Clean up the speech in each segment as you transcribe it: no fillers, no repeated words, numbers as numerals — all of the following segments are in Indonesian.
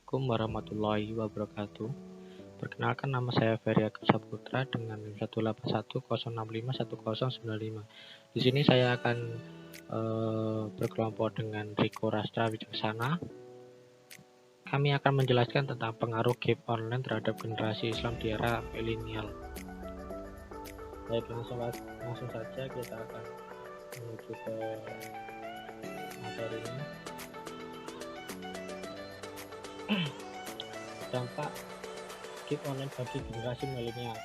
Assalamualaikum warahmatullahi wabarakatuh. Perkenalkan, nama saya Ferry Agus Saputra dengan NIM 18106510095. Di sini saya akan berkelompok dengan Riko Rastra Wijaksana. Kami akan menjelaskan tentang pengaruh game online terhadap generasi Islam di era milenial. Baik, langsung saja kita akan menuju ke materinya. Dampak game online bagi generasi milenial.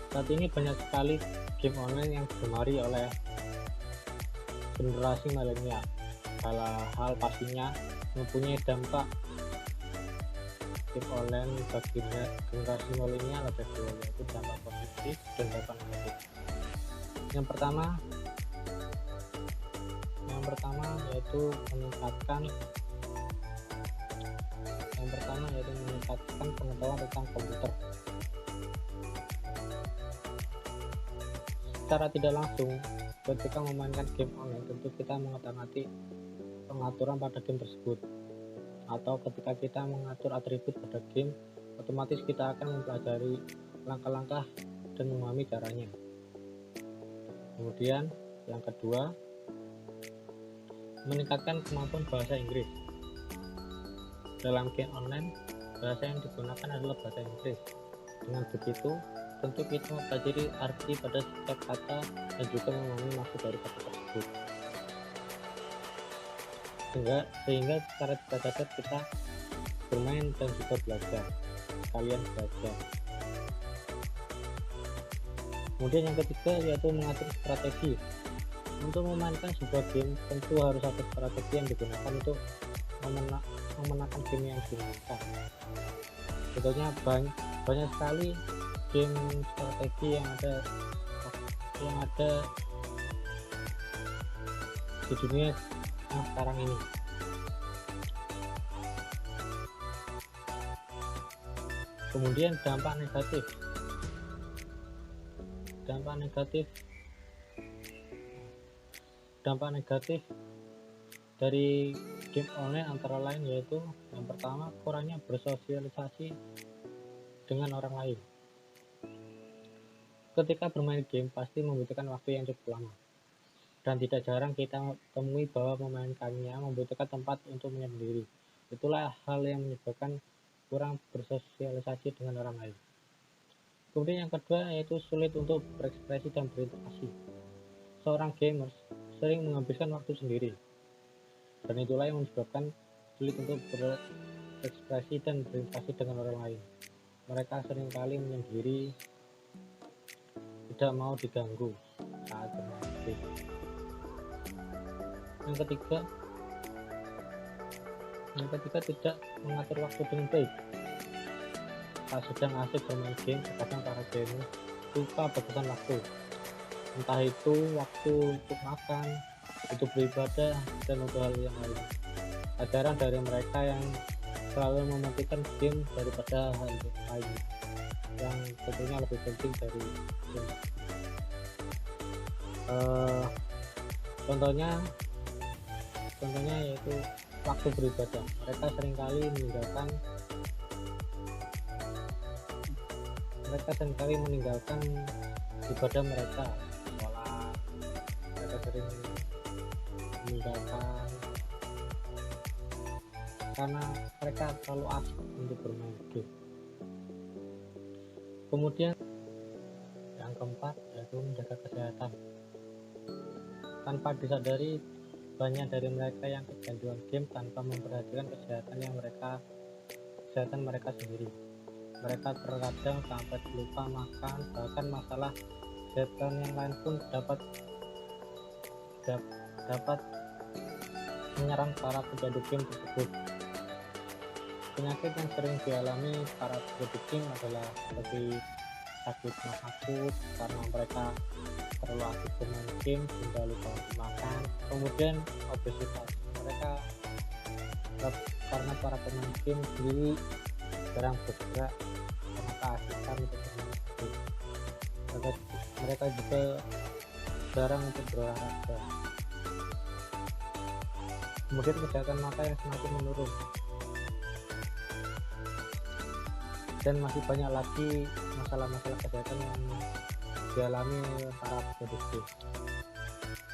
Saat ini banyak sekali game online yang digemari oleh generasi milenial. Hal pastinya mempunyai dampak game online bagi generasi milenial ada dua, yaitu dampak positif dan dampak negatif. Yang pertama yaitu meningkatkan pengetahuan tentang komputer. Secara tidak langsung, ketika memainkan game online, tentu kita mengotak-atik pengaturan pada game tersebut. Atau ketika kita mengatur atribut pada game, otomatis kita akan mempelajari langkah-langkah dan memahami caranya. Kemudian, yang kedua, meningkatkan kemampuan bahasa Inggris. Dalam game online, bahasa yang digunakan adalah bahasa Inggris. Dengan begitu, tentu kita mempelajari arti pada setiap kata dan juga memahami maksud dari kata tersebut. Sehingga secara tidak sadar kita bermain dan juga belajar, sekalian belajar. Kemudian yang ketiga yaitu mengatur strategi. Untuk memainkan sebuah game tentu harus ada strategi yang digunakan untuk memenangkan game yang dimainkan. Contohnya banyak sekali game strategi yang ada di dunia yang sekarang ini. Kemudian dampak negatif dari game online antara lain yaitu yang pertama, kurangnya bersosialisasi dengan orang lain. Ketika bermain game pasti membutuhkan waktu yang cukup lama, dan tidak jarang kita temui bahwa memainkannya membutuhkan tempat untuk menyendiri. Itulah hal yang menyebabkan kurang bersosialisasi dengan orang lain. Kemudian yang kedua yaitu sulit untuk berekspresi dan berinteraksi. Seorang gamer sering menghabiskan waktu sendiri, dan itulah yang menyebabkan sulit untuk berekspresi dan berinteraksi dengan orang lain. Mereka seringkali menyendiri, tidak mau diganggu saat bermain game. Yang ketiga tidak mengatur waktu dengan baik. Saat sedang asik bermain game, terkadang para gamer lupa batasan waktu, entah itu waktu untuk makan, untuk beribadah, dan untuk hal yang lain. Ajaran dari mereka yang selalu mementingkan game daripada hal lain yang tentunya lebih penting dari game. Contohnya yaitu waktu beribadah. Mereka seringkali meninggalkan ibadah mereka, sholat. Mereka sering meninggalkan karena mereka terlalu asik untuk bermain game. Kemudian yang keempat yaitu menjaga kesehatan. Tanpa disadari, banyak dari mereka yang kecanduan game tanpa memperhatikan kesehatan mereka sendiri. Mereka terkadang sampai lupa makan, bahkan masalah kesehatan yang lain pun dapat menyerang para pecandu game tersebut. Penyakit yang sering dialami para pecandu game adalah seperti sakit mah akut karena mereka terlalu aktif bermain game hingga lupa untuk makan. Kemudian obesitas, mereka karena para pemain game sendiri jarang bergerak karena keasikan untuk bermain game. Mereka juga jarang untuk berolahraga. Kemudian kesehatan mata yang semakin menurun. dan masih banyak lagi masalah-masalah kesehatan yang dialami para pemudik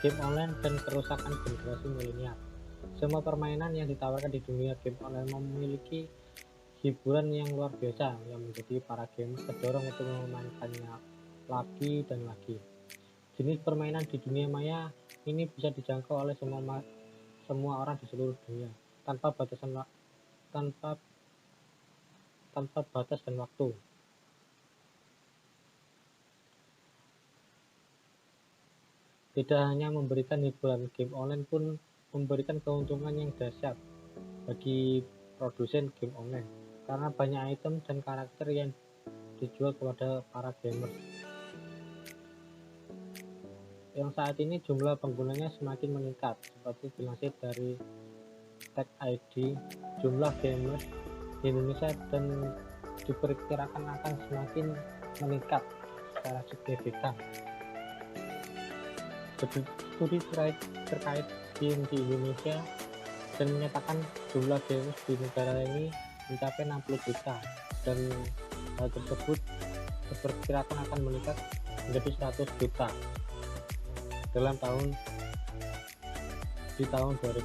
game online dan kerusakan generasi milenial. Semua permainan yang ditawarkan di dunia game online memiliki hiburan yang luar biasa yang menjadi para gamer terdorong untuk memainkannya lagi dan lagi. Jenis permainan di dunia maya ini bisa dijangkau oleh semua orang di seluruh dunia tanpa batas dan waktu. Tidak hanya memberikan hiburan, game online pun memberikan keuntungan yang dahsyat bagi produsen game online karena banyak item dan karakter yang dijual kepada para gamers. Yang saat ini jumlah penggunanya semakin meningkat, seperti dilansir dari Tech ID, jumlah gamers di Indonesia dan diperkirakan akan semakin meningkat secara signifikan. Studi terkait game di Indonesia dan menyatakan jumlah gamers di negara ini mencapai 60 juta dan hal tersebut diperkirakan akan meningkat menjadi 100 juta dalam tahun 2020.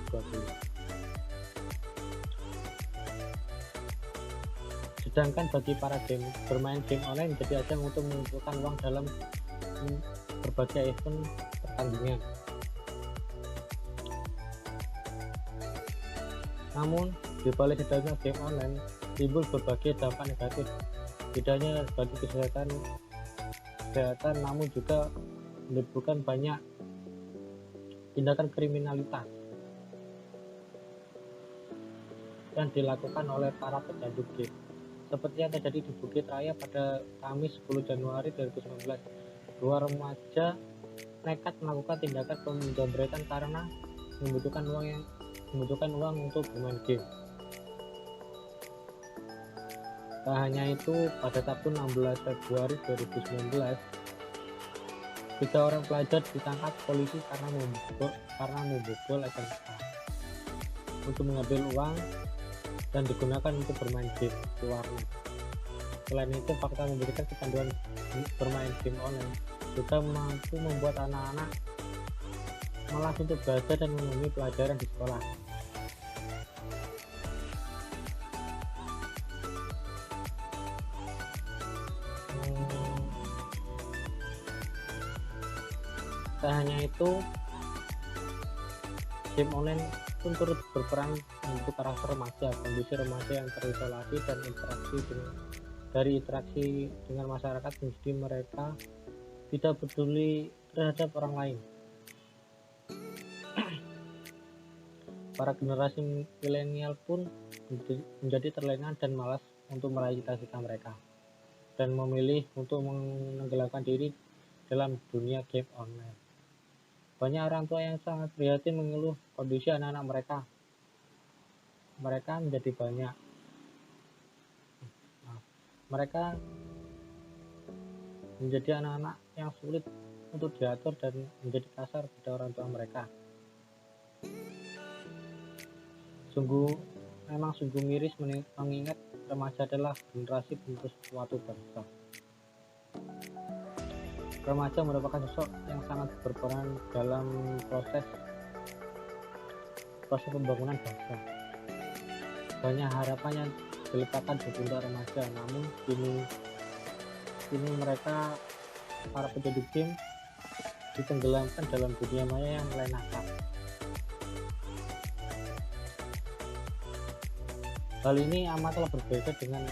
Sedangkan bagi para bermain game online menjadi ajang untuk mengumpulkan uang dalam berbagai event pertandingan. Namun, di balik sedarnya game online timbul berbagai dampak negatif, tidak hanya bagi kesehatan namun juga menimbulkan banyak tindakan kriminalitas yang dilakukan oleh para pecandu game. Seperti yang terjadi di Bukit Raya pada Kamis 10 Januari 2019, dua remaja nekat melakukan tindakan penjambretan karena membutuhkan uang untuk bermain game. Tak hanya itu, pada Sabtu 16 Februari 2019, 3 orang pelajar ditangkap polisi karena membobol SMK untuk mengambil uang dan digunakan untuk bermain game di warnet. Selain itu, fakta memberikan kecanduan bermain game online juga mampu membuat anak-anak malas untuk belajar dan memenuhi pelajaran di sekolah. Tak hanya itu, game online pun turut berperan untuk karakter remaja, kondisi remaja yang terisolasi dan interaksi dengan masyarakat menjadi mereka tidak peduli terhadap orang lain. Para generasi milenial pun menjadi terlena dan malas untuk meraih cita-cita mereka dan memilih untuk menenggelamkan diri dalam dunia game online. Banyak orang tua yang sangat prihatin mengeluh kondisi anak-anak mereka. Mereka menjadi anak-anak yang sulit untuk diatur dan menjadi kasar pada orang tua mereka. Memang sungguh miris mengingat remaja adalah generasi penerus suatu bangsa. Remaja merupakan sosok yang sangat berperan dalam proses pembangunan bangsa. Banyak harapan yang diletakkan di pundak remaja, namun kini mereka, para pecandu game, ditenggelamkan dalam dunia maya yang melelahkan. Hal ini amatlah berbeda dengan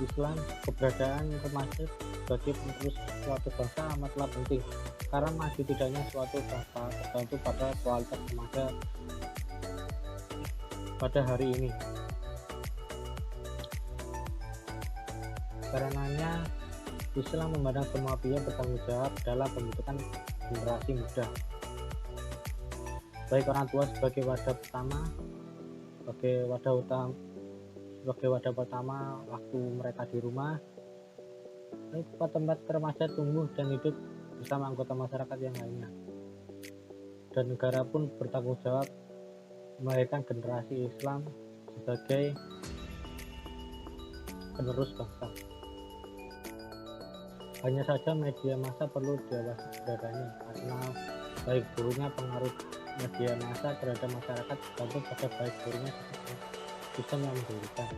Islam. Keberadaan remaja sebagai penerus suatu bangsa amatlah penting, karena maju tidaknya suatu bangsa tergantung pada kualitas remaja pada hari ini. Karenanya, Islam memandang semua pihak bertanggung jawab dalam pembentukan generasi muda, baik orang tua sebagai wadah pertama waktu mereka di rumah, tempat remaja tumbuh dan hidup bersama anggota masyarakat yang lainnya, dan negara pun bertanggung jawab melahirkan generasi Islam sebagai penerus bangsa. Hanya saja media massa perlu diawasi keberadaannya, karena baik buruknya pengaruh media massa terhadap masyarakat tergantung pada baik buruknya sistem yang mendirikan.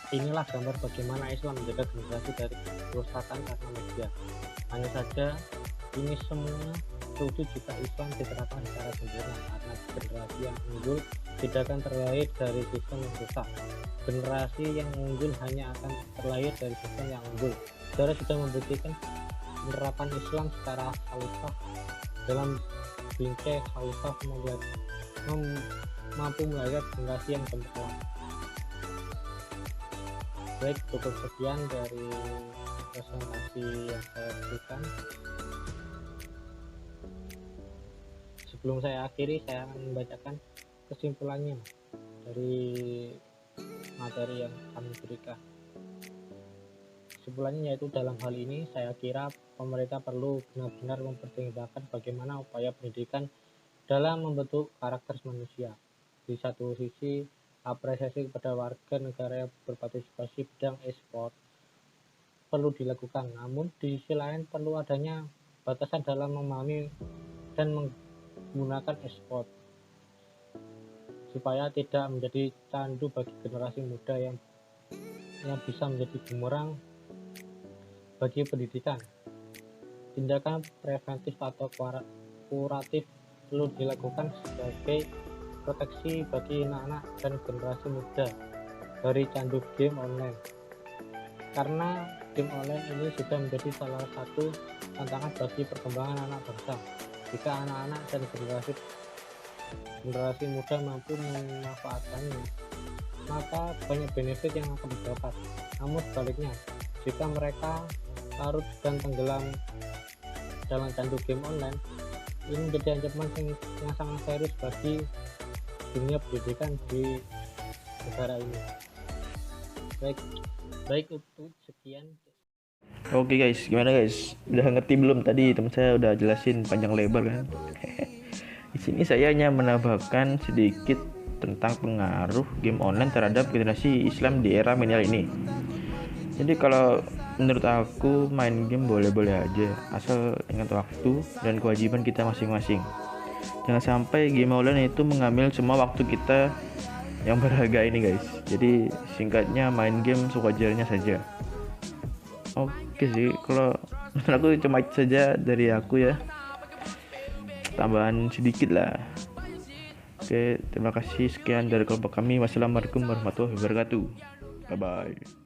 Inilah gambar bagaimana Islam menjaga generasi dari kerusakan karena media. Hanya saja ini semua terwujud jika Islam diterapkan secara sempurna, karena generasi yang unggul tidak akan terlahir dari sistem yang rusak. Generasi yang unggul hanya akan terlahir dari sistem yang unggul. Saudara sudah membuktikan penerapan Islam secara khalifah dalam bingkai khalifah mampu melahirkan generasi yang cemerlang. Baik, cukup sekian dari presentasi yang saya berikan. Sebelum saya akhiri, saya akan membacakan kesimpulannya dari materi yang kami berikan. Kesimpulannya yaitu dalam hal ini saya kira pemerintah perlu benar-benar mempertimbangkan bagaimana upaya pendidikan dalam membentuk karakter manusia. Di satu sisi, apresiasi kepada warga negara yang berpartisipasi bidang e-sport perlu dilakukan, namun di sisi lain perlu adanya batasan dalam memahami dan menggunakan e-sport supaya tidak menjadi candu bagi generasi muda yang bisa menjadi bumerang bagi pendidikan. Tindakan preventif atau kuratif perlu dilakukan sebagai proteksi bagi anak-anak dan generasi muda dari candu game online, karena game online ini sudah menjadi salah satu tantangan bagi perkembangan anak bangsa. Jika anak-anak dan generasi muda mampu memanfaatkannya, maka banyak benefit yang akan didapat. Namun sebaliknya, jika mereka larut dan tenggelam dalam candu game online, ini menjadi ancaman yang sangat serius bagi dunia pendidikan di negara ini. Baik untuk sekian. Oke guys, gimana guys? Udah ngerti belum tadi teman saya udah jelasin panjang lebar kan? Di sini saya hanya menambahkan sedikit tentang pengaruh game online terhadap generasi Islam di era milenial ini. Jadi kalau menurut aku main game boleh-boleh aja, asal ingat waktu dan kewajiban kita masing-masing. Jangan sampai game online itu mengambil semua waktu kita yang berharga ini guys. Jadi singkatnya main game sewajarnya saja. Oke sih, kalau menurut aku cuma itu saja dari aku ya, tambahan sedikit lah. Oke, terima kasih, sekian dari kelompok kami. Wassalamualaikum warahmatullahi wabarakatuh. Bye bye.